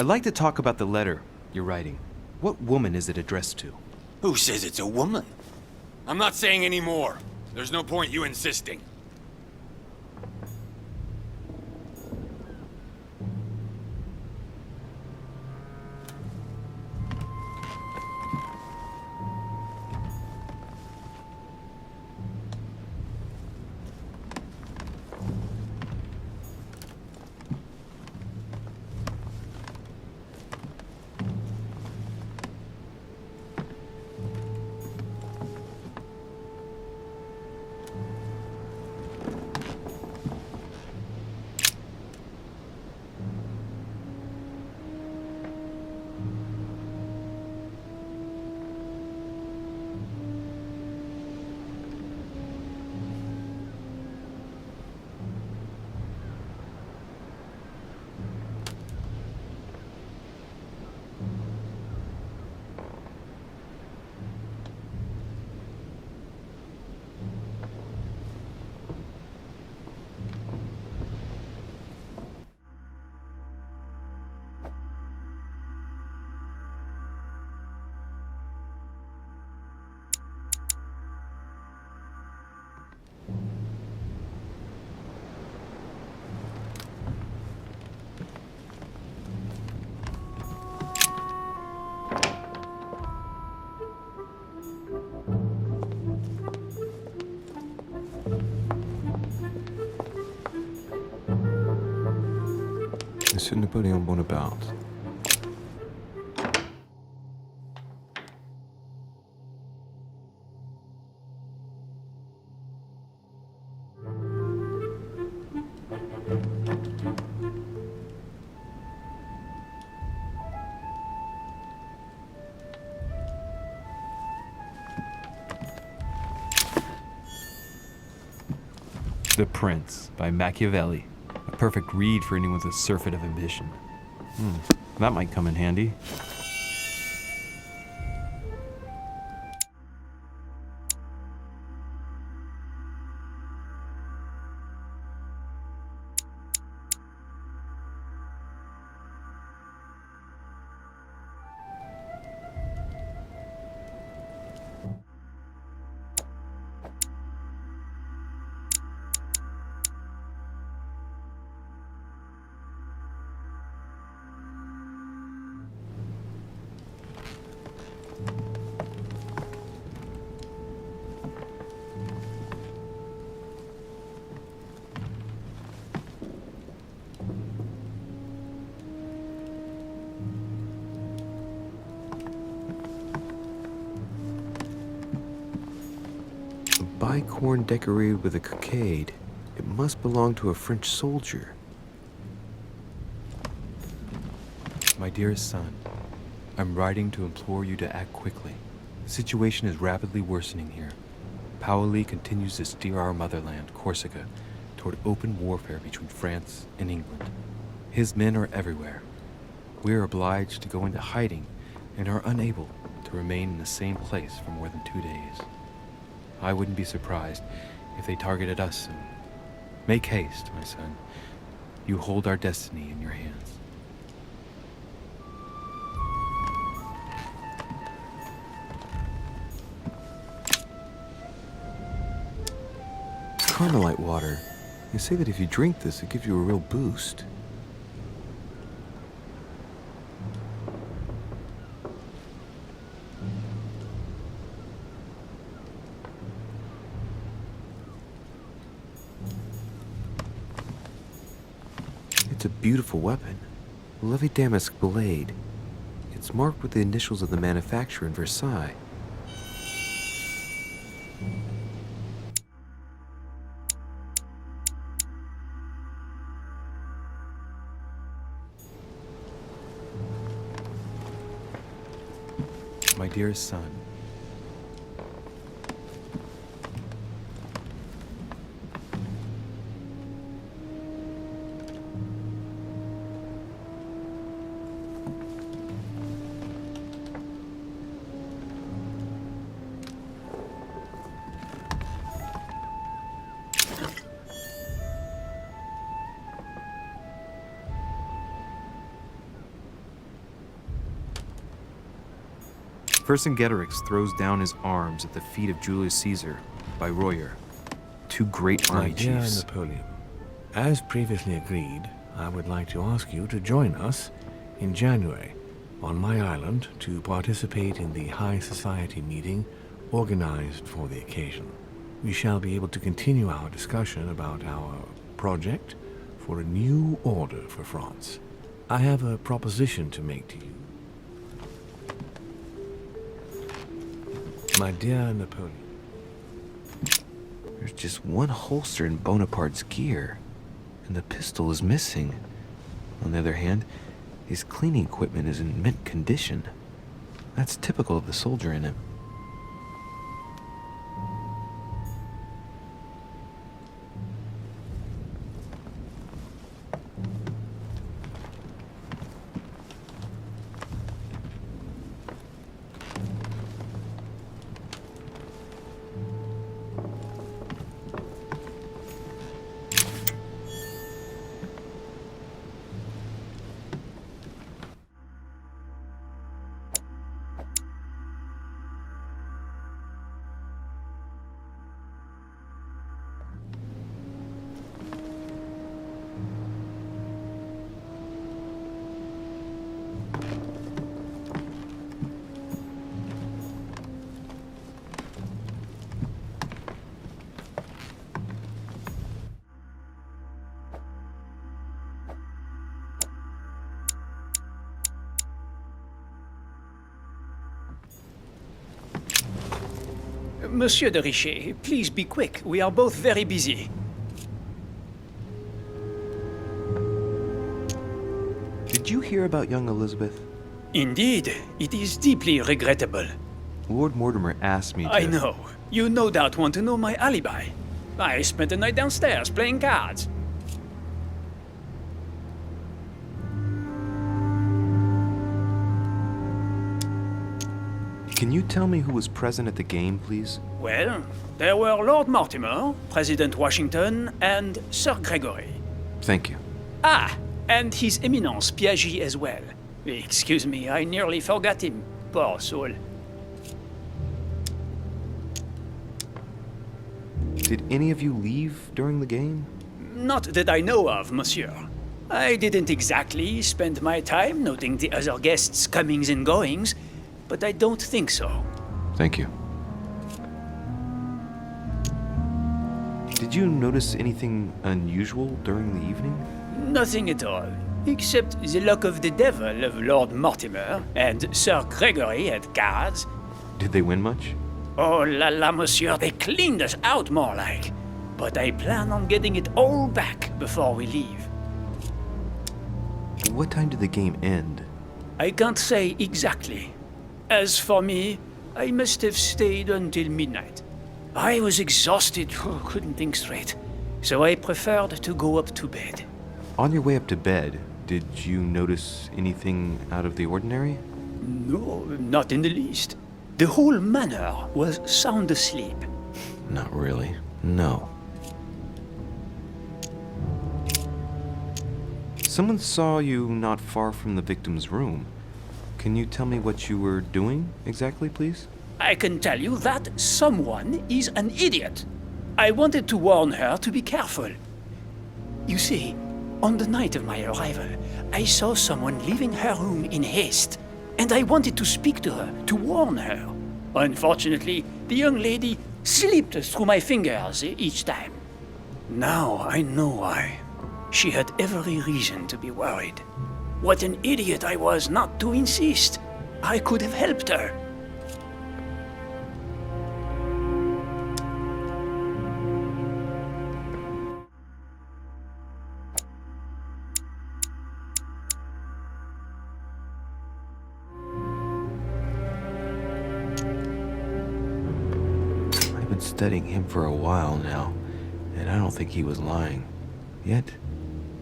I'd like to talk about the letter you're writing. What woman is it addressed to? Who says it's a woman? I'm not saying any more. There's no point you insisting. Monsieur Napoleon Bonaparte. The Prince by Machiavelli. A perfect read for anyone with a surfeit of ambition. That might come in handy. Bicorn decorated with a cockade. It must belong to a French soldier. My dearest son, I'm writing to implore you to act quickly. The situation is rapidly worsening here. Paoli continues to steer our motherland, Corsica, toward open warfare between France and England. His men are everywhere. We are obliged to go into hiding and are unable to remain in the same place for more than 2 days. I wouldn't be surprised if they targeted us soon. Make haste, my son. You hold our destiny in your hands. Carmelite water. They say that if you drink this, it gives you a real boost. It's a beautiful weapon. A Levi Damask blade. It's marked with the initials of the manufacturer in Versailles. My dearest son, Vercingetorix throws down his arms at the feet of Julius Caesar by Royer, two great My army dear chiefs. Napoleon, as previously agreed, I would like to ask you to join us in January on my island to participate in the High Society meeting organized for the occasion. We shall be able to continue our discussion about our project for a new order for France. I have a proposition to make to you. My dear Napoleon, There's just one holster in Bonaparte's gear, and the pistol is missing. On the other hand, his cleaning equipment is in mint condition. That's typical of the soldier in him. Monsieur de Richet, please be quick. We are both very busy. Did you hear about young Elizabeth? Indeed, it is deeply regrettable. Lord Mortimer asked me to... I know. You no doubt want to know my alibi. I spent the night downstairs playing cards. Can you tell me who was present at the game, please? Well, there were Lord Mortimer, President Washington, and Sir Gregory. Thank you. Ah, and His Eminence Piaget as well. Excuse me, I nearly forgot him. Poor soul. Did any of you leave during the game? Not that I know of, monsieur. I didn't exactly spend my time noting the other guests' comings and goings, but I don't think so. Thank you. Did you notice anything unusual during the evening? Nothing at all, except the luck of the devil of Lord Mortimer and Sir Gregory at cards. Did they win much? Oh la la, monsieur, they cleaned us out more like. But I plan on getting it all back before we leave. What time did the game end? I can't say exactly. As for me, I must have stayed until midnight. I was exhausted, couldn't think straight, so I preferred to go up to bed. On your way up to bed, did you notice anything out of the ordinary? No, not in the least. The whole manor was sound asleep. Not really. No. Someone saw you not far from the victim's room. Can you tell me what you were doing exactly, please? I can tell you that someone is an idiot. I wanted to warn her to be careful. You see, on the night of my arrival, I saw someone leaving her room in haste, and I wanted to speak to her, to warn her. Unfortunately, the young lady slipped through my fingers each time. Now I know why. She had every reason to be worried. What an idiot I was not to insist. I could have helped her. I've been studying him for a while now, and I don't think he was lying. Yet,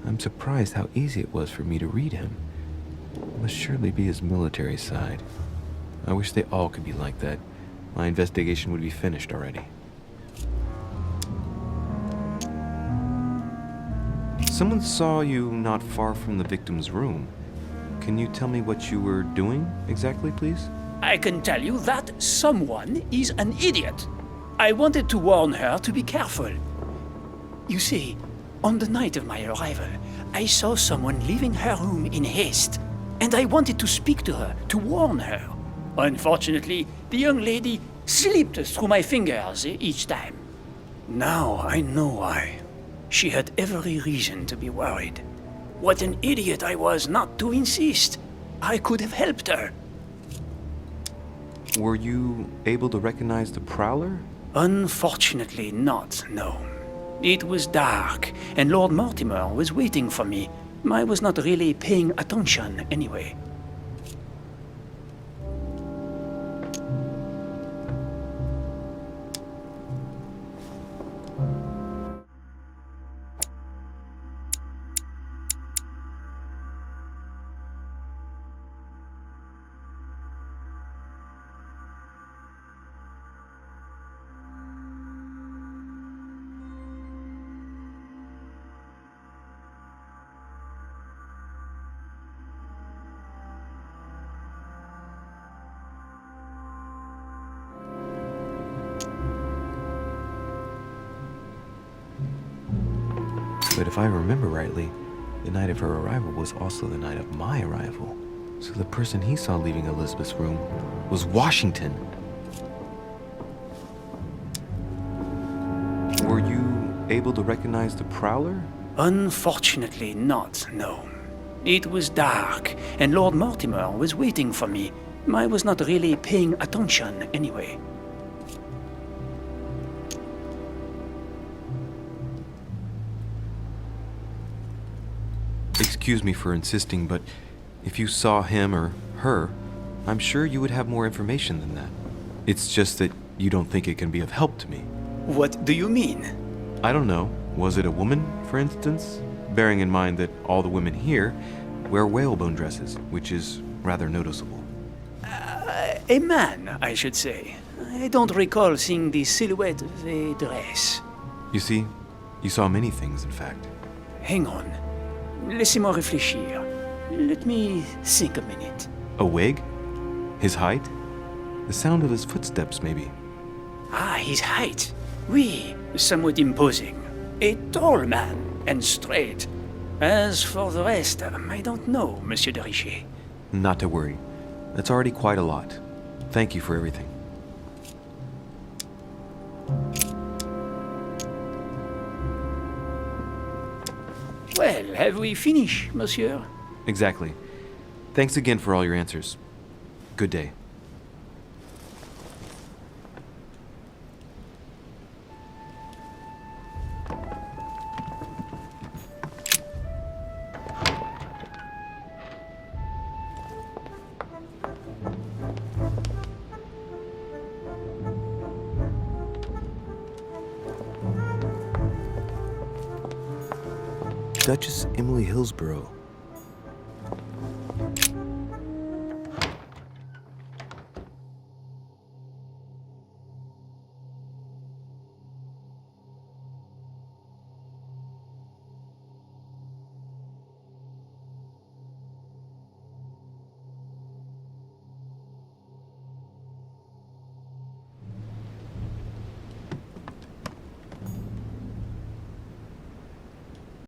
I'm surprised how easy it was for me to read him. It must surely be his military side. I wish they all could be like that. My investigation would be finished already. Someone saw you not far from the victim's room. Can you tell me what you were doing exactly, please? I can tell you that someone is an idiot. I wanted to warn her to be careful. You see, on the night of my arrival, I saw someone leaving her room in haste, and I wanted to speak to her, to warn her. Unfortunately, the young lady slipped through my fingers each time. Now I know why. She had every reason to be worried. What an idiot I was not to insist. I could have helped her. Were you able to recognize the Prowler? Unfortunately not, no. It was dark, and Lord Mortimer was waiting for me. I was not really paying attention anyway. But if I remember rightly, the night of her arrival was also the night of my arrival. So the person he saw leaving Elizabeth's room was Washington. Were you able to recognize the Prowler? Unfortunately not, no. It was dark, and Lord Mortimer was waiting for me. I was not really paying attention anyway. Excuse me for insisting, but if you saw him or her, I'm sure you would have more information than that. It's just that you don't think it can be of help to me. What do you mean? I don't know. Was it a woman, for instance? Bearing in mind that all the women here wear whalebone dresses, which is rather noticeable. A man, I should say. I don't recall seeing the silhouette of a dress. You see, you saw many things, in fact. Hang on. Laissez-moi réfléchir. Let me think a minute. A wig? His height? The sound of his footsteps, maybe. Ah, his height. Oui, somewhat imposing. A tall man, and straight. As for the rest, I don't know, Monsieur de Richet. Not to worry. That's already quite a lot. Thank you for everything. Well, have we finished, monsieur? Exactly. Thanks again for all your answers. Good day. Duchess Emily Hillsborough.